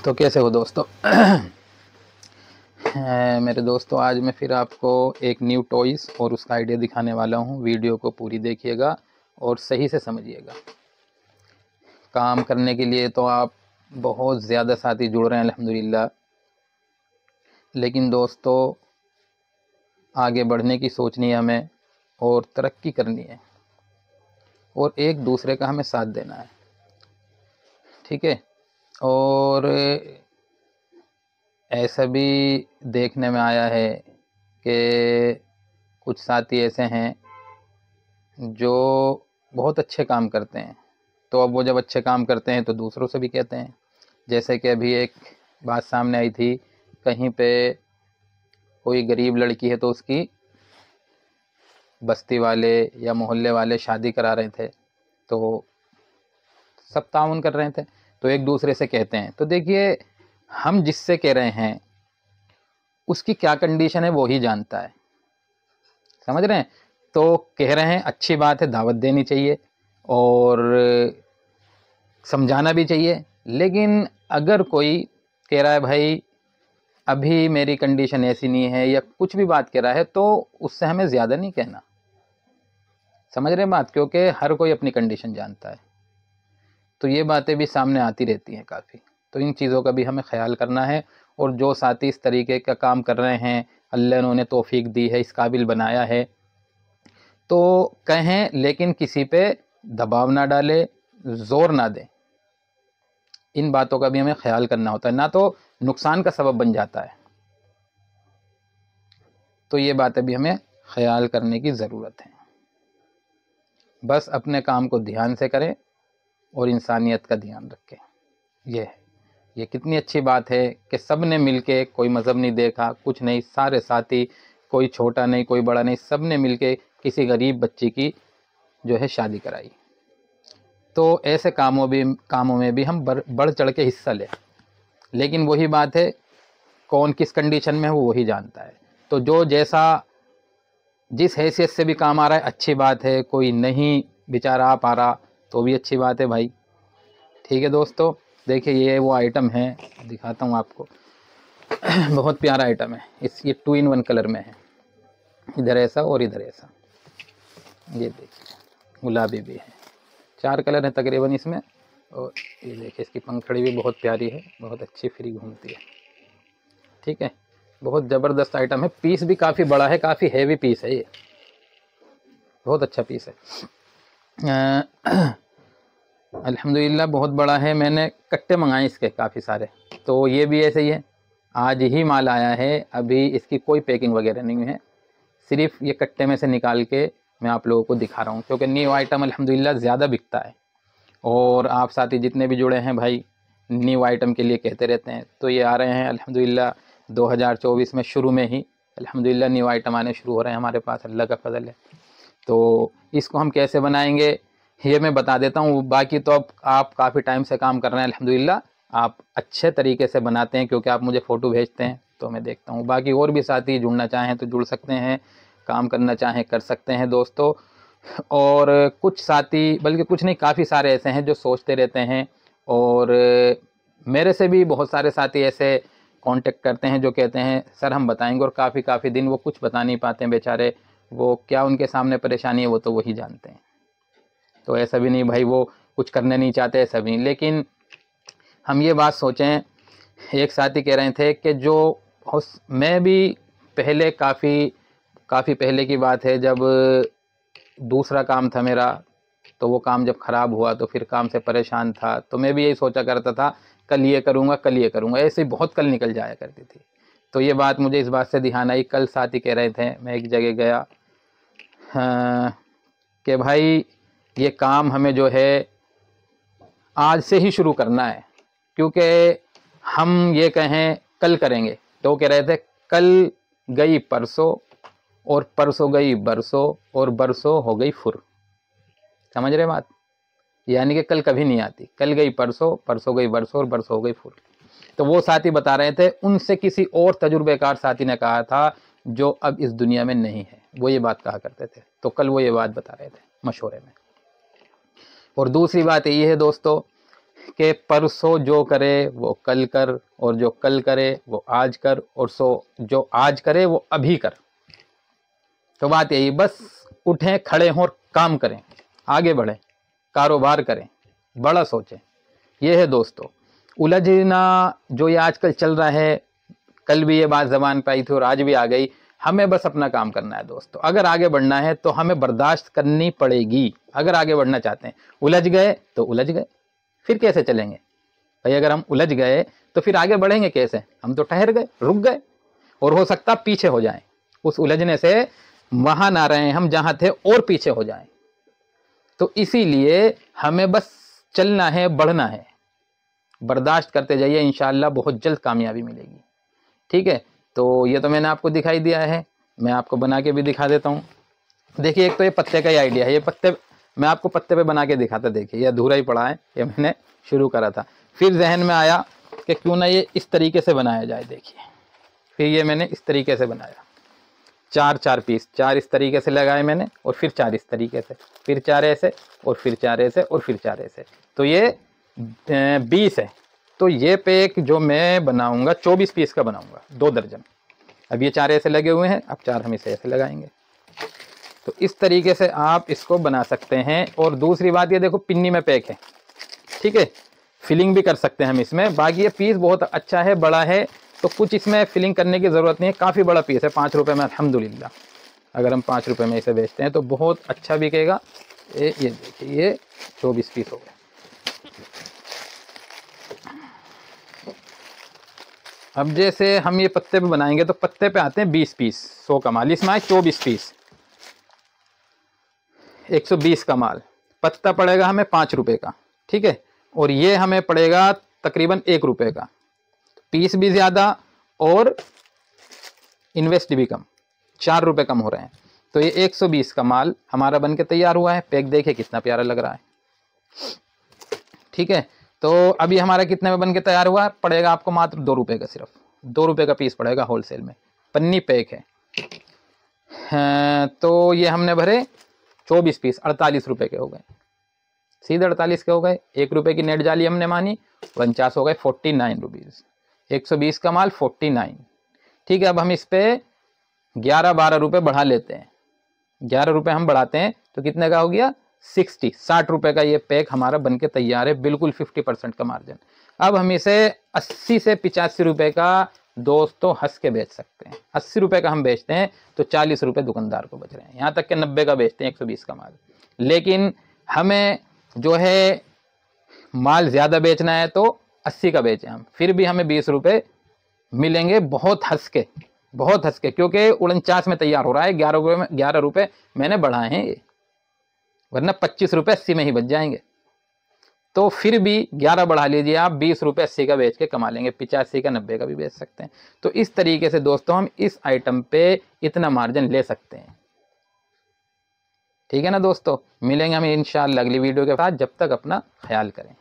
तो कैसे हो दोस्तों। मेरे दोस्तों, आज मैं फिर आपको एक न्यू टॉयज़ और उसका आइडिया दिखाने वाला हूँ। वीडियो को पूरी देखिएगा और सही से समझिएगा। काम करने के लिए तो आप बहुत ज़्यादा साथी जुड़ रहे हैं अल्हम्दुलिल्लाह, लेकिन दोस्तों आगे बढ़ने की सोचनी है हमें और तरक्की करनी है और एक दूसरे का हमें साथ देना है, ठीक है। और ऐसा भी देखने में आया है कि कुछ साथी ऐसे हैं जो बहुत अच्छे काम करते हैं, तो अब वो जब अच्छे काम करते हैं तो दूसरों से भी कहते हैं। जैसे कि अभी एक बात सामने आई थी, कहीं पे कोई गरीब लड़की है तो उसकी बस्ती वाले या मोहल्ले वाले शादी करा रहे थे, तो सब ताउन कर रहे थे, तो एक दूसरे से कहते हैं। तो देखिए, हम जिससे कह रहे हैं उसकी क्या कंडीशन है वो ही जानता है, समझ रहे हैं। तो कह रहे हैं, अच्छी बात है, दावत देनी चाहिए और समझाना भी चाहिए, लेकिन अगर कोई कह रहा है भाई अभी मेरी कंडीशन ऐसी नहीं है या कुछ भी बात कह रहा है, तो उससे हमें ज़्यादा नहीं कहना, समझ रहे हैं बात, क्योंकि हर कोई अपनी कंडीशन जानता है। तो ये बातें भी सामने आती रहती हैं काफ़ी, तो इन चीज़ों का भी हमें ख्याल करना है। और जो साथी इस तरीके का काम कर रहे हैं, अल्लाह ने उन्हें तौफीक दी है, इस काबिल बनाया है, तो कहें, लेकिन किसी पे दबाव ना डाले, ज़ोर ना दें। इन बातों का भी हमें ख्याल करना होता है, ना तो नुकसान का सबब बन जाता है। तो ये बातें भी हमें ख्याल करने की ज़रूरत है। बस अपने काम को ध्यान से करें और इंसानियत का ध्यान रखें। ये कितनी अच्छी बात है कि सब ने मिल के, कोई मज़हब नहीं देखा, कुछ नहीं, सारे साथी, कोई छोटा नहीं कोई बड़ा नहीं, सब ने मिल के किसी गरीब बच्ची की जो है शादी कराई। तो ऐसे कामों में भी हम बढ़ चढ़ के हिस्सा लें, लेकिन वही बात है, कौन किस कंडीशन में है वो वही जानता है। तो जो जैसा जिस हैसियत से भी काम आ रहा है, अच्छी बात है। कोई नहीं बेचारा आ पा रहा तो भी अच्छी बात है भाई, ठीक है दोस्तों। देखिए, ये वो आइटम है, दिखाता हूँ आपको। बहुत प्यारा आइटम है। ये 2 in 1 कलर में है, इधर ऐसा और इधर ऐसा। ये देखिए, गुलाबी भी है, 4 कलर है तकरीबन इसमें। और ये देखिए, इसकी पंखड़ी भी बहुत प्यारी है, बहुत अच्छी फ्री घूमती है, ठीक है। बहुत ज़बरदस्त आइटम है। पीस भी काफ़ी बड़ा है, काफ़ी हैवी पीस है, ये बहुत अच्छा पीस है। अल्हम्दुलिल्लाह बहुत बड़ा है। मैंने कट्टे मंगाए इसके काफ़ी सारे, तो ये भी ऐसे ही है, आज ही माल आया है, अभी इसकी कोई पैकिंग वगैरह नहीं है, सिर्फ ये कट्टे में से निकाल के मैं आप लोगों को दिखा रहा हूँ, क्योंकि न्यू आइटम अल्हम्दुलिल्लाह ज़्यादा बिकता है। और आप साथी जितने भी जुड़े हैं भाई, न्यू आइटम के लिए कहते रहते हैं, तो ये आ रहे हैं अल्हम्दुलिल्लाह 2024 में, शुरू में ही अल्हम्दुलिल्लाह न्यू आइटम आने शुरू हो रहे हैं हमारे पास, अल्लाह का फजल है। तो इसको हम कैसे बनाएंगे ये मैं बता देता हूँ। बाकी तो अब आप काफ़ी टाइम से काम कर रहे हैं अल्हम्दुलिल्लाह, आप अच्छे तरीके से बनाते हैं, क्योंकि आप मुझे फ़ोटो भेजते हैं तो मैं देखता हूँ। बाकी और भी साथी जुड़ना चाहें तो जुड़ सकते हैं, काम करना चाहें कर सकते हैं दोस्तों। और कुछ साथी, बल्कि कुछ नहीं, काफ़ी सारे ऐसे हैं जो सोचते रहते हैं, और मेरे से भी बहुत सारे साथी ऐसे कांटेक्ट करते हैं जो कहते हैं सर हम बताएंगे, और काफ़ी दिन वो कुछ बता नहीं पाते हैं बेचारे, वो क्या उनके सामने परेशानी है वो तो वही जानते हैं। तो ऐसा भी नहीं भाई वो कुछ करने नहीं चाहते, ऐसा भी नहीं। लेकिन हम ये बात सोचें, एक साथी कह रहे थे कि जो मैं भी पहले काफ़ी पहले की बात है, जब दूसरा काम था मेरा, तो वो काम जब ख़राब हुआ तो फिर काम से परेशान था, तो मैं भी यही सोचा करता था कल ये करूँगा, ऐसे ही बहुत कल निकल जाया करती थी। तो ये बात मुझे इस बात से ध्यान आई, कल साथी कह रहे थे, मैं एक जगह गया, हाँ, कि भाई ये काम हमें जो है आज से ही शुरू करना है, क्योंकि हम ये कहें कल करेंगे, तो कह रहे थे कल गई परसों, और परसों गई बरसों, और बरसों हो गई फुर। समझ रहे बात, यानी कि कल कभी नहीं आती, कल गई परसों, परसों गई बरसों, और बरसों हो गई फुर। तो वो साथी बता रहे थे, उनसे किसी और तजुर्बेकार साथी ने कहा था जो अब इस दुनिया में नहीं है, वो ये बात कहा करते थे। तो कल वो ये बात बता रहे थे मशवरे में। और दूसरी बात ये है दोस्तों कि परसों जो करे वो कल कर, और जो कल करे वो आज कर, और जो आज करे वो अभी कर। तो बात यही, बस उठें, खड़े हों और काम करें, आगे बढ़ें, कारोबार करें, बड़ा सोचें। ये है दोस्तों उलझना जो ये आजकल चल रहा है। कल भी ये बात ज़बान पे आई थी और आज भी आ गई। हमें बस अपना काम करना है दोस्तों। अगर आगे बढ़ना है तो हमें बर्दाश्त करनी पड़ेगी। अगर आगे बढ़ना चाहते हैं, उलझ गए तो उलझ गए, फिर कैसे चलेंगे भाई? अगर हम उलझ गए तो फिर आगे बढ़ेंगे कैसे? हम तो ठहर गए, रुक गए, और हो सकता पीछे हो जाएं। उस उलझने से वहां ना रहें हम जहां थे, और पीछे हो जाएं। तो इसीलिए हमें बस चलना है, बढ़ना है, बर्दाश्त करते जाइए, इंशाअल्लाह बहुत जल्द कामयाबी मिलेगी। ठीक है, तो ये तो मैंने आपको दिखाई दिया है, मैं आपको बना के भी दिखा देता हूँ। देखिए, एक तो ये पत्ते का ही आइडिया है। ये पत्ते मैं आपको पत्ते पे बना के दिखाता। देखिए, ये अधूरा ही पड़ा है, ये मैंने शुरू करा था, फिर जहन में आया कि क्यों ना ये इस तरीके से बनाया जाए। देखिए, फिर ये मैंने इस तरीके से बनाया, 4 पीस, 4 इस तरीके से लगाए मैंने, और फिर 4 इस तरीके से, फिर 4 ऐसे, और फिर 4 ऐसे, और फिर 4 ऐसे। तो ये 20 है। तो ये पैक जो मैं बनाऊंगा 24 पीस का बनाऊंगा, 2 दर्जन। अब ये 4 ऐसे लगे हुए हैं, अब 4 हम इसे ऐसे लगाएंगे। तो इस तरीके से आप इसको बना सकते हैं। और दूसरी बात, ये देखो पिन्नी में पैक है, ठीक है, फिलिंग भी कर सकते हैं हम इसमें। बाकी ये पीस बहुत अच्छा है, बड़ा है, तो कुछ इसमें फिलिंग करने की ज़रूरत नहीं है। काफ़ी बड़ा पीस है, 5 रुपये में अल्हम्दुलिल्लाह। अगर हम 5 रुपये में इसे बेचते हैं तो बहुत अच्छा बिकेगा। ये देखिए, ये 24 पीस हो गए। अब जैसे हम ये पत्ते पे बनाएंगे तो पत्ते पे आते हैं 20 पीस, 100 का माल। इसमें आए 24 पीस, 120 का माल। पत्ता पड़ेगा हमें 5 रुपये का, ठीक है, और ये हमें पड़ेगा तकरीबन 1 रुपये का। पीस भी ज़्यादा और इन्वेस्ट भी कम, 4 रुपये कम हो रहे हैं। तो ये 120 का माल हमारा बन के तैयार हुआ है। पैक देखिए कितना प्यारा लग रहा है, ठीक है। तो अभी हमारा कितने में बन के तैयार हुआ? पड़ेगा आपको मात्र 2 रुपये का, सिर्फ 2 रुपये का पीस पड़ेगा होलसेल में। पन्नी पैक है। तो ये हमने भरे 24 पीस, 48 रुपये के हो गए, सीधे 48 के हो गए। 1 रुपये की नेट जाली हमने मानी, 49 हो गए, 49 रुपीज़। 120 का माल 49, ठीक है। अब हम इस पर 11-12 रुपये बढ़ा लेते हैं। 11 रुपये हम बढ़ाते हैं तो कितने का हो गया? 60 रुपये का ये पैक हमारा बन के तैयार है, बिल्कुल 50% का मार्जिन। अब हम इसे 80 से 85 रुपये का दोस्तों हंस के बेच सकते हैं। 80 रुपये का हम बेचते हैं तो 40 रुपये दुकानदार को बच रहे हैं। यहाँ तक के 90 का बेचते हैं 120 का माल। लेकिन हमें जो है माल ज़्यादा बेचना है तो 80 का बेचें हम, फिर भी हमें 20 रुपये मिलेंगे, बहुत हंस के, बहुत हंस के, क्योंकि 49 में तैयार हो रहा है। 11 रुपये मैंने बढ़ाए हैं ये, वरना 25 रुपये 80 में ही बच जाएंगे। तो फिर भी 11 बढ़ा लीजिए आप, 20 रुपये 80 का बेच के कमा लेंगे, 85 का 90 का भी बेच सकते हैं। तो इस तरीके से दोस्तों हम इस आइटम पे इतना मार्जिन ले सकते हैं, ठीक है ना दोस्तों। मिलेंगे हम इंशाअल्लाह अगली वीडियो के साथ, जब तक अपना ख्याल करें।